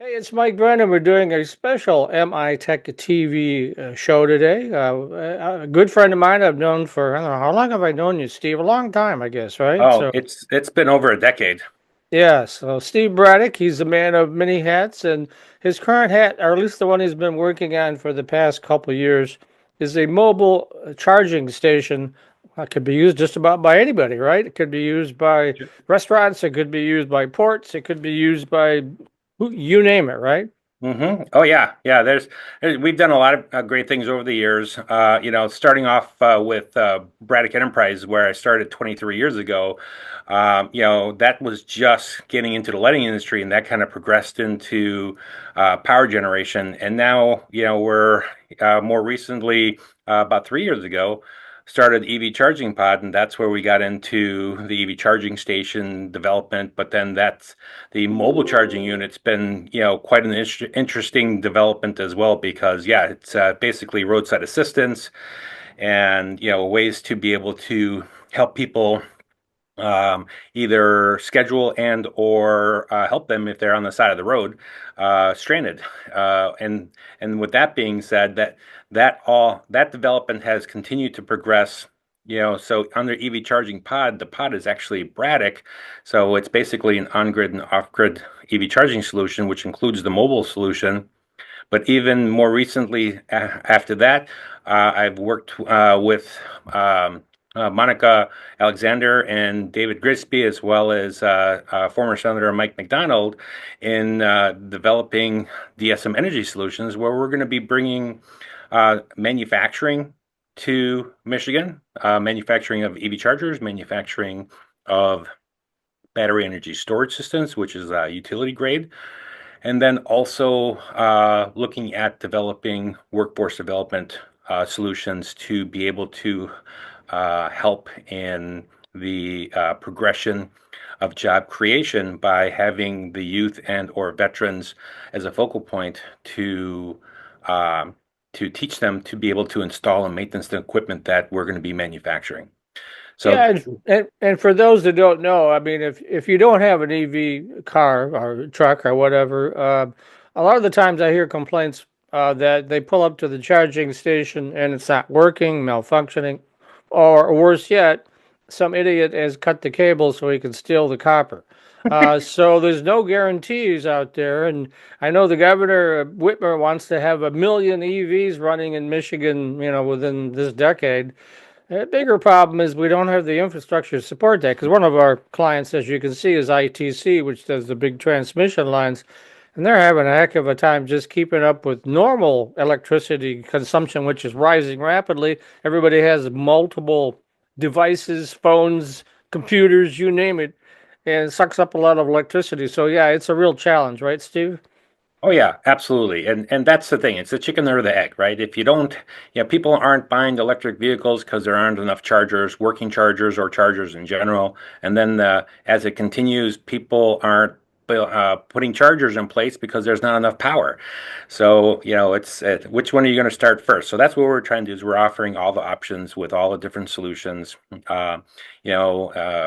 Hey, it's Mike Brennan. We're doing a special MI Tech TV show today. A good friend of mine I've known for, I don't know, how long have I known you, Steve? A long time, I guess, right? Oh, So, it's been over a decade. yeah, so Steve Braddock, he's a man of many hats, and his current hat, or at least the one he's been working on for the past couple of years, is a mobile charging station that could be used just about by anybody, right? It could be used by restaurants, it could be used by ports, it could be used by you name it, right? Oh yeah, yeah. We've done a lot of great things over the years. Starting off with Braddock Enterprise, where I started 23 years ago. That was just getting into the lighting industry, and that kind of progressed into power generation. And now, we're more recently, about 3 years ago, started EV charging pod, and that's where we got into the EV charging station development. But then that's the mobile charging unit's been, quite an interesting development as well because, yeah, it's basically roadside assistance and, ways to be able to help people either schedule and or help them if they're on the side of the road stranded. And with that being said, that development has continued to progress. So under EV charging pod, the pod is actually Braddock. So it's basically an on-grid and off-grid EV charging solution, which includes the mobile solution. But even more recently, after that, I've worked with Monica Alexander and David Grigsby, as well as former Senator Mike McDonald, in developing DSM Energy Solutions, where we're going to be bringing manufacturing to Michigan, manufacturing of EV chargers, manufacturing of battery energy storage systems, which is utility grade, and then also looking at developing workforce development solutions to be able to help in the progression of job creation by having the youth and or veterans as a focal point um, to teach them to be able to install and maintenance the equipment that we're going to be manufacturing. So, Yeah, and for those that don't know, I mean, if you don't have an EV car or truck or whatever, a lot of the times I hear complaints that they pull up to the charging station and it's not working, malfunctioning, or worse yet, some idiot has cut the cable so he can steal the copper. So there's no guarantees out there, and I know the governor Whitmer wants to have 1 million EVs running in Michigan, within this decade. A bigger problem is we don't have the infrastructure to support that because one of our clients, as you can see, is ITC, which does the big transmission lines, and they're having a heck of a time just keeping up with normal electricity consumption, which is rising rapidly. Everybody has multiple devices, phones, computers, you name it, and it sucks up a lot of electricity. So, yeah, it's a real challenge, right, Steve? oh yeah, absolutely. And that's the thing. It's the chicken or the egg, right? If you don't, people aren't buying electric vehicles because there aren't enough chargers, working chargers or chargers in general. And then as it continues, people aren't putting chargers in place because there's not enough power. So, it's which one are you going to start first? So that's what we're trying to do is we're offering all the options with all the different solutions, uh,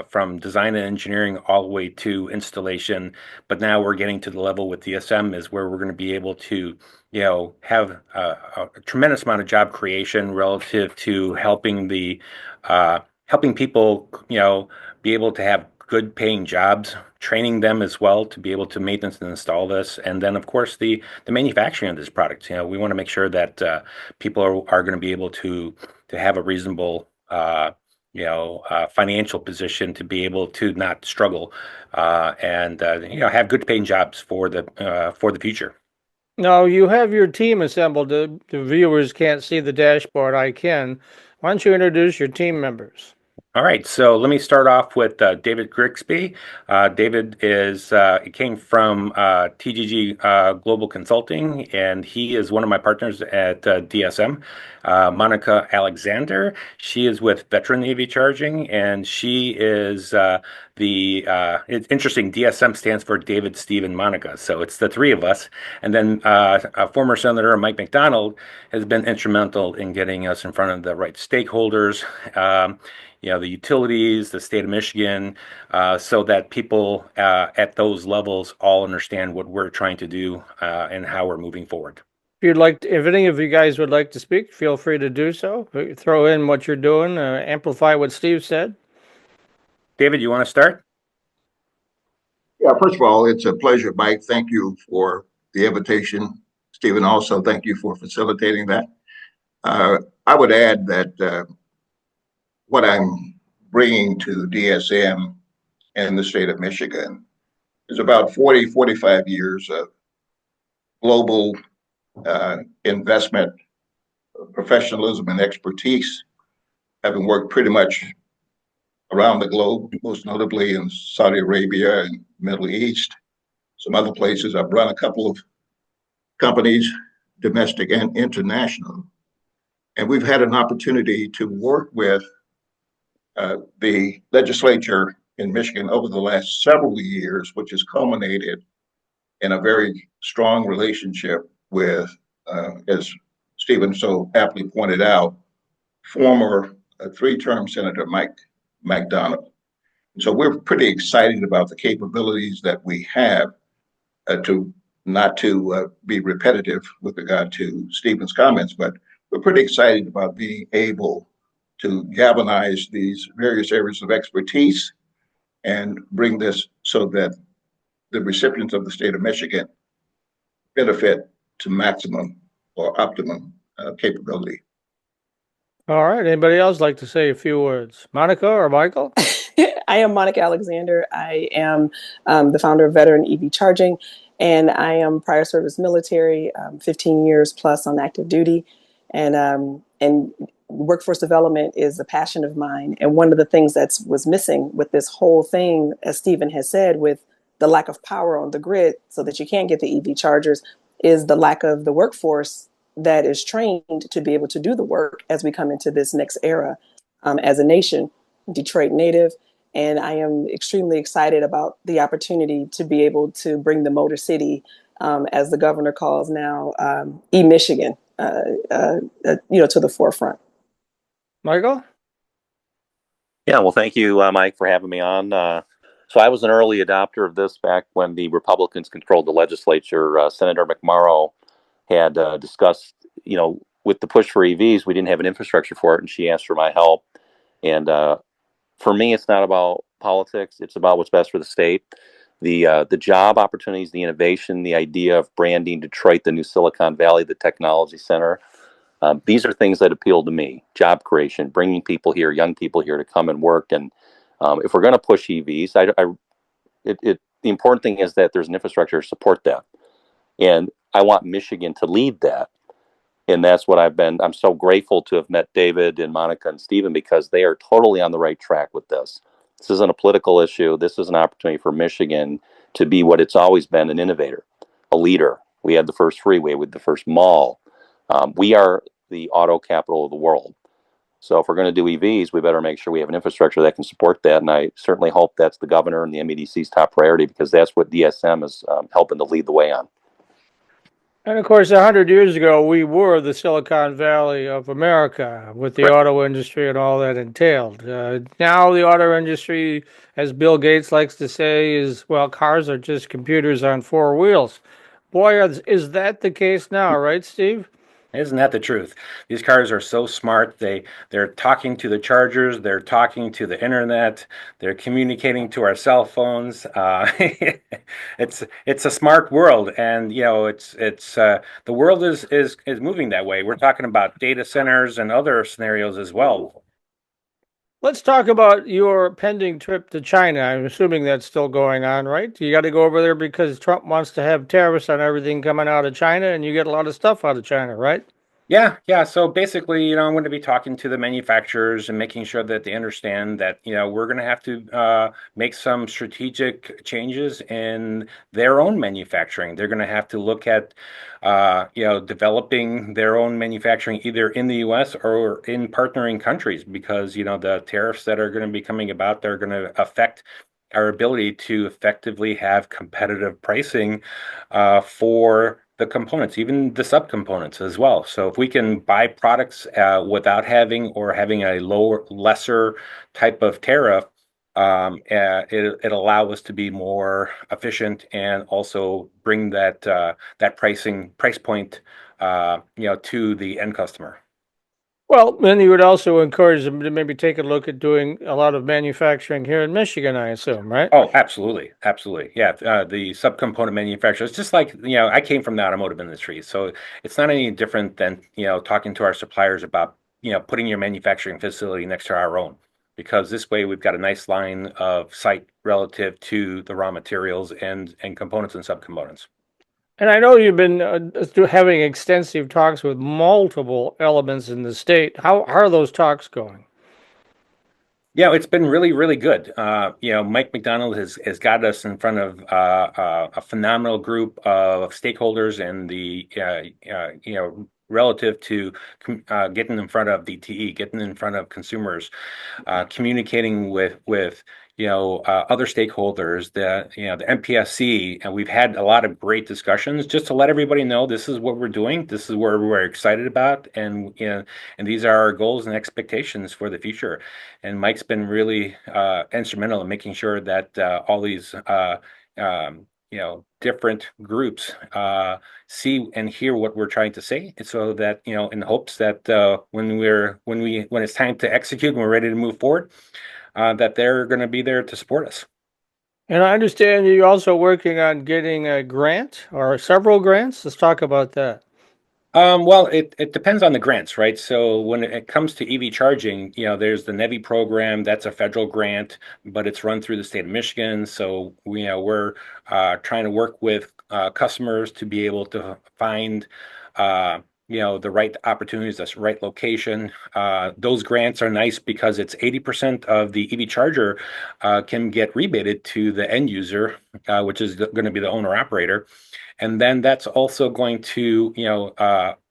from design and engineering all the way to installation. But now we're getting to the level with DSM is where we're going to be able to, have a tremendous amount of job creation relative to helping people, be able to have good paying jobs, training them as well to be able to maintenance and install this, and then of course the manufacturing of this product. We want to make sure that people are going to be able to have a reasonable financial position to be able to not struggle and have good paying jobs for the future. No, you have your team assembled. The viewers can't see the dashboard. I can. Why don't you introduce your team members? All right, so let me start off with David Grigsby. David came from TGG Global Consulting, and he is one of my partners at DSM. Monica Alexander, she is with Veteran EV Charging, and she is it's interesting, DSM stands for David, Steve, and Monica, so it's the three of us. And then former Senator Mike McDonald has been instrumental in getting us in front of the right stakeholders. the utilities, the state of Michigan, so that people at those levels all understand what we're trying to do and how we're moving forward. If any of you guys would like to speak, feel free to do so. Throw in what you're doing, amplify what Steve said. David, you want to start? Yeah, first of all, it's a pleasure, Mike. Thank you for the invitation. Stephen, also, thank you for facilitating that. I would add that what I'm bringing to DSM in the state of Michigan is about 40, 45 years of global investment, professionalism, and expertise, having worked pretty much around the globe, most notably in Saudi Arabia and Middle East, some other places. I've run a couple of companies, domestic and international. And we've had an opportunity to work with the legislature in Michigan over the last several years, which has culminated in a very strong relationship with, as Stephen so aptly pointed out, former three-term Senator Mike McDonald. And so we're pretty excited about the capabilities that we have to not to be repetitive with regard to Stephen's comments, but we're pretty excited about being able to galvanize these various areas of expertise and bring this so that the recipients of the state of Michigan benefit to maximum or optimum capability. All right. Anybody else like to say a few words? Monica or Michael? I am Monica Alexander. I am the founder of Veteran EV Charging, and I am prior service military, 15 years plus on active duty, and workforce development is a passion of mine. And one of the things that was missing with this whole thing, as Stephen has said, with the lack of power on the grid, so that you can't get the EV chargers, is the lack of the workforce that is trained to be able to do the work as we come into this next era as a nation. Detroit native, and I am extremely excited about the opportunity to be able to bring the Motor City, as the governor calls now, e-Michigan, to the forefront. Michael? Yeah, well, thank you, Mike, for having me on. So I was an early adopter of this back when the Republicans controlled the legislature. Senator McMorrow had discussed, with the push for EVs, we didn't have an infrastructure for it, and she asked for my help. And for me, it's not about politics; it's about what's best for the state. The job opportunities, the innovation, the idea of branding Detroit, the new Silicon Valley, the technology center. These are things that appeal to me. Job creation, bringing people here, young people here to come and work. And if we're going to push EVs, the important thing is that there's an infrastructure to support that. And I want Michigan to lead that. And that's what I'm so grateful to have met David and Monica and Stephen, because they are totally on the right track with this. This isn't a political issue. This is an opportunity for Michigan to be what it's always been, an innovator, a leader. We had the first freeway with the first mall. We are the auto capital of the world. So if we're going to do EVs, we better make sure we have an infrastructure that can support that. And I certainly hope that's the governor and the MEDC's top priority, because that's what DSM is helping to lead the way on. And of course, 100 years ago, we were the Silicon Valley of America with the auto industry and all that entailed. Now, the auto industry, as Bill Gates likes to say, cars are just computers on four wheels. Boy, is that the case now, right, Steve? Isn't that the truth? These cars are so smart. They're talking to the chargers. They're talking to the internet. They're communicating to our cell phones. It's a smart world, and it's the world is moving that way. We're talking about data centers and other scenarios as well. Let's talk about your pending trip to China. I'm assuming that's still going on, right? You got to go over there because Trump wants to have tariffs on everything coming out of China, and you get a lot of stuff out of China, right? Yeah. So basically, I'm going to be talking to the manufacturers and making sure that they understand that, we're going to have to make some strategic changes in their own manufacturing. They're going to have to look at, developing their own manufacturing either in the U.S. or in partnering countries, because, the tariffs that are going to be coming about, they're going to affect our ability to effectively have competitive pricing for the components, even the subcomponents as well. So if we can buy products without having a lesser type of tariff, it allow us to be more efficient and also bring that price point to the end customer. Well, then you would also encourage them to maybe take a look at doing a lot of manufacturing here in Michigan, I assume, right? Oh, absolutely, absolutely. Yeah, the subcomponent manufacturers, just like, I came from the automotive industry, so it's not any different than, talking to our suppliers about, putting your manufacturing facility next to our own, because this way we've got a nice line of sight relative to the raw materials and components and subcomponents. And I know you've been having extensive talks with multiple elements in the state. How are those talks going? Yeah, it's been really, really good. Mike McDonald has got us in front of a phenomenal group of stakeholders, and relative to getting in front of DTE, getting in front of consumers, communicating with other stakeholders, the MPSC, and we've had a lot of great discussions just to let everybody know this is what we're doing, this is where we're excited about, and and these are our goals and expectations for the future. And Mike's been really instrumental in making sure that all these different groups see and hear what we're trying to say, so that in hopes that when it's time to execute and we're ready to move forward, that they're going to be there to support us. And I understand you're also working on getting a grant or several grants. Let's talk about that. Well, it depends on the grants, right? So when it comes to EV charging, there's the NEVI program. That's a federal grant, but it's run through the state of Michigan. So we're trying to work with customers to be able to find the right opportunities, the right location. Those grants are nice because it's 80% of the EV charger can get rebated to the end user, which is going to be the owner operator. And then that's also going to,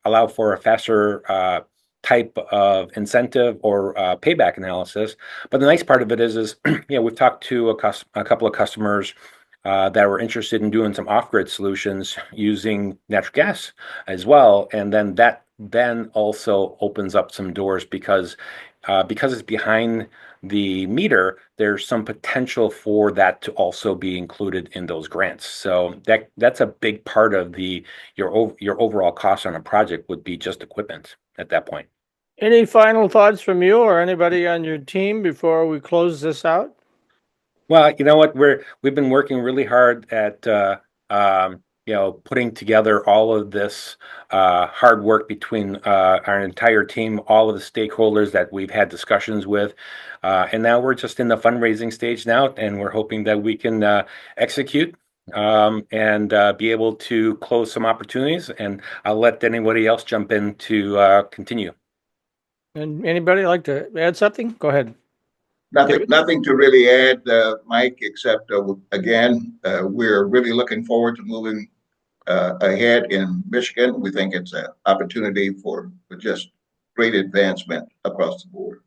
allow for a faster type of incentive or payback analysis. But the nice part of it is we've talked to a couple of customers that were interested in doing some off-grid solutions using natural gas as well, and then that also opens up some doors because it's behind the meter, there's some potential for that to also be included in those grants. So that's a big part of your overall cost on a project would be just equipment at that point. Any final thoughts from you or anybody on your team before we close this out? Well, you know what, we've been working really hard at putting together all of this hard work between our entire team, all of the stakeholders that we've had discussions with, and now we're just in the fundraising stage now, and we're hoping that we can execute and be able to close some opportunities. And I'll let anybody else jump in to continue. And anybody like to add something? Go ahead. Nothing to really add, Mike, except again, we're really looking forward to moving ahead in Michigan. We think it's an opportunity for just great advancement across the board.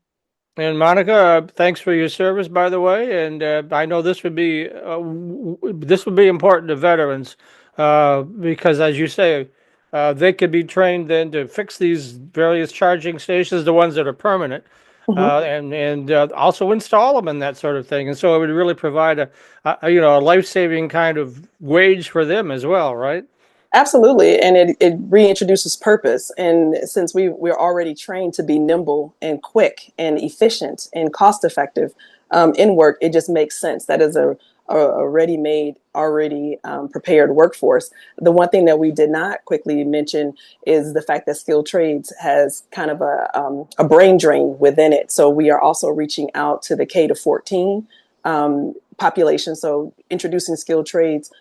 And Monica, thanks for your service, by the way. And I know this would be important to veterans because, as you say, they could be trained then to fix these various charging stations, the ones that are permanent, and also install them and that sort of thing. And so it would really provide a life-saving kind of wage for them as well, right? Absolutely. And it reintroduces purpose. And since we're already trained to be nimble and quick and efficient and cost effective in work, it just makes sense. That is a ready-made, already prepared workforce. The one thing that we did not quickly mention is the fact that skilled trades has kind of a brain drain within it. So we are also reaching out to the K to 14 population. So introducing skilled trades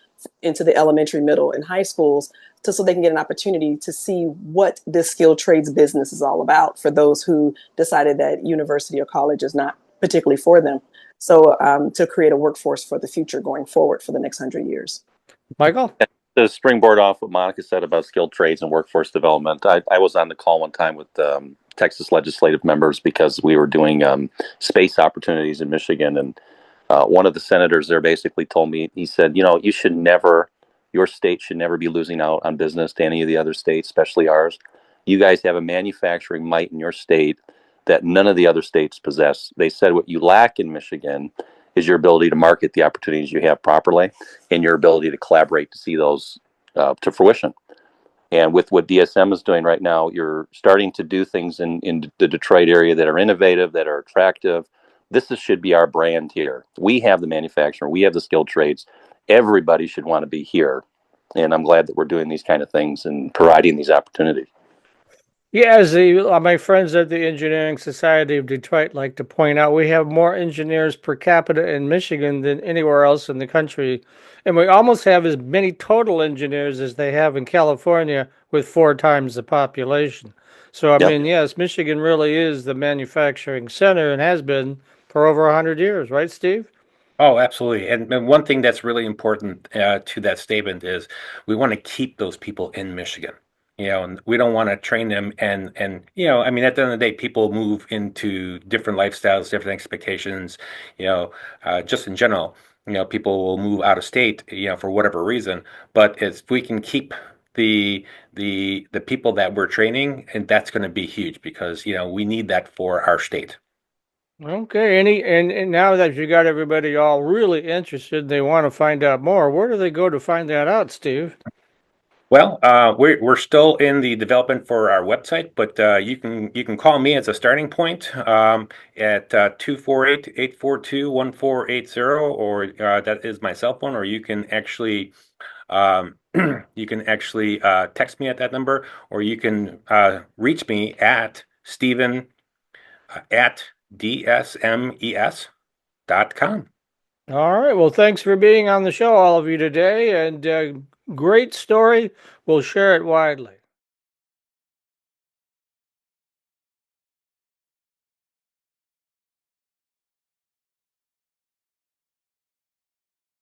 into the elementary, middle, and high schools so they can get an opportunity to see what this skilled trades business is all about for those who decided that university or college is not particularly for them. So to create a workforce for the future going forward for the next 100 years. Michael? To springboard off what Monica said about skilled trades and workforce development, I was on the call one time with Texas legislative members because we were doing space opportunities in Michigan, and one of the senators there basically told me, he said, you should never Your state should never be losing out on business to any of the other states, especially ours. You guys have a manufacturing might in your state that none of the other states possess. They said what you lack in Michigan is your ability to market the opportunities you have properly and your ability to collaborate to see those to fruition. And with what DSM is doing right now, you're starting to do things in the Detroit area that are innovative, that are attractive. Should be our brand here. We have the manufacturing, we have the skilled trades. Everybody should want to be here. And I'm glad that we're doing these kind of things and providing these opportunities. Yeah, as my friends at the Engineering Society of Detroit like to point out, we have more engineers per capita in Michigan than anywhere else in the country. And we almost have as many total engineers as they have in California with 4 times the population. So, I Yep. mean, yes, Michigan really is the manufacturing center and has been for over 100 years, right, Steve? Oh, absolutely. And one thing that's really important to that statement is we want to keep those people in Michigan. And we don't want to train them I mean, at the end of the day, people move into different lifestyles, different expectations, just in general, people will move out of state, for whatever reason. But if we can keep the people that we're training, and that's going to be huge because, we need that for our state. Okay, and now that you got everybody all really interested, they want to find out more. Where do they go to find that out, Steve? Well, we're still in the development for our website, but you can call me as a starting point at 248-842-1480, or that is my cell phone, or you can actually text me at that number, or you can reach me at Stephen at dsmes.com. All right. Well, thanks for being on the show, all of you today, and great story. We'll share it widely.